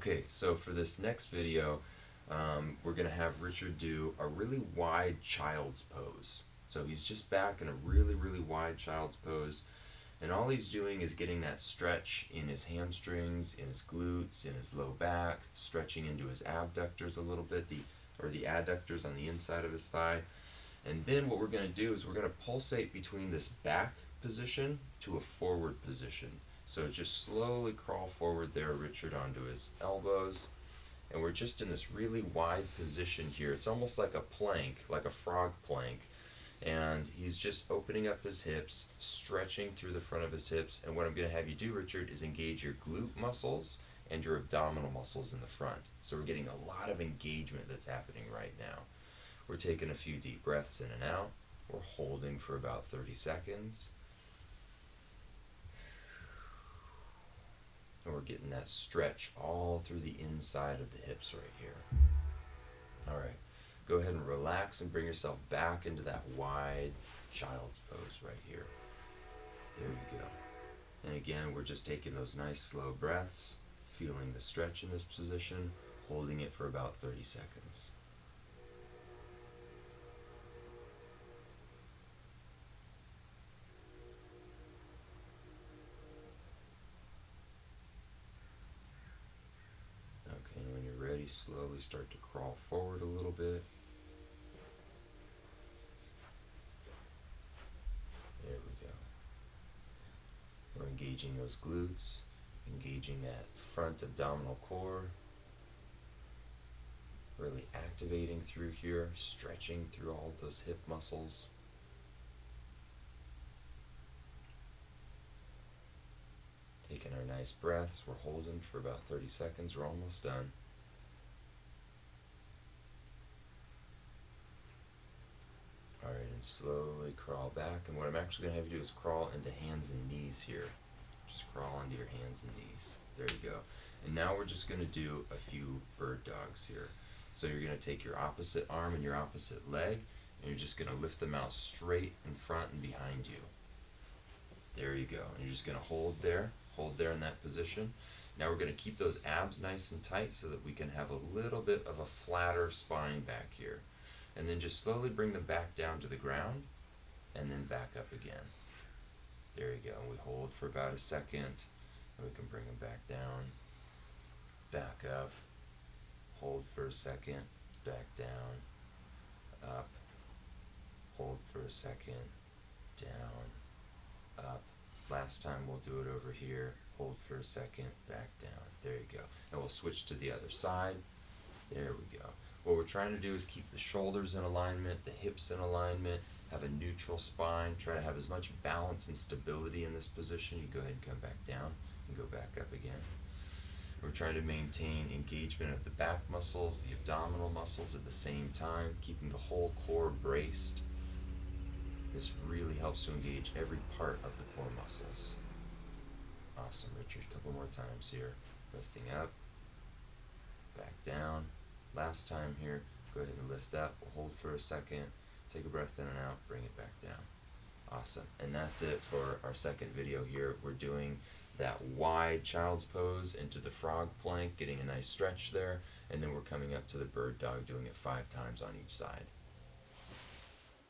Okay, so for this next video, we're going to have Richard do a really wide child's pose. So he's just back in a really, really wide child's pose, and all he's doing is getting that stretch in his hamstrings, in his glutes, in his low back, stretching into his abductors a little bit, the adductors on the inside of his thigh. And then what we're going to do is we're going to pulsate between this back position to a forward position. So just slowly crawl forward there, Richard, onto his elbows. And we're just in this really wide position here. It's almost like a plank, like a frog plank. And he's just opening up his hips, stretching through the front of his hips. And what I'm going to have you do, Richard, is engage your glute muscles and your abdominal muscles in the front. So we're getting a lot of engagement that's happening right now. We're taking a few deep breaths in and out. We're holding for about 30 seconds. And we're getting that stretch all through the inside of the hips right here. All right. Go ahead and relax and bring yourself back into that wide child's pose right here. There you go. And again, we're just taking those nice slow breaths, feeling the stretch in this position, holding it for about 30 seconds. Okay, and when you're ready, slowly start to crawl forward a little bit. There we go. We're engaging those glutes, engaging that front abdominal core, really activating through here, stretching through all those hip muscles. Taking our nice breaths, we're holding for about 30 seconds, we're almost done. Alright, and slowly crawl back, and what I'm actually going to have you do is crawl into hands and knees here. Just crawl onto your hands and knees. There you go. And now we're just going to do a few bird dogs here. So you're going to take your opposite arm and your opposite leg, and you're just going to lift them out straight in front and behind you. There you go. And you're just going to hold there in that position. Now we're going to keep those abs nice and tight so that we can have a little bit of a flatter spine back here. And then just slowly bring them back down to the ground, and then back up again. There you go. And we hold for about a second, and we can bring them back down, back up, hold for a second, back down, up, hold for a second, down, up. Last time we'll do it over here. Hold for a second, back down. There you go. And we'll switch to the other side. There we go. What we're trying to do is keep the shoulders in alignment, the hips in alignment, have a neutral spine, try to have as much balance and stability in this position. You go ahead and come back down and go back up again. We're trying to maintain engagement of the back muscles, the abdominal muscles at the same time, keeping the whole core braced. This really helps to engage every part of the core muscles. Awesome, Richard. A couple more times here. Lifting up, back down. Last time here, go ahead and lift up. We'll hold for a second. Take a breath in and out. Bring it back down. Awesome. And that's it for our second video here. We're doing that wide child's pose into the frog plank, getting a nice stretch there, and then we're coming up to the bird dog, doing it 5 times on each side.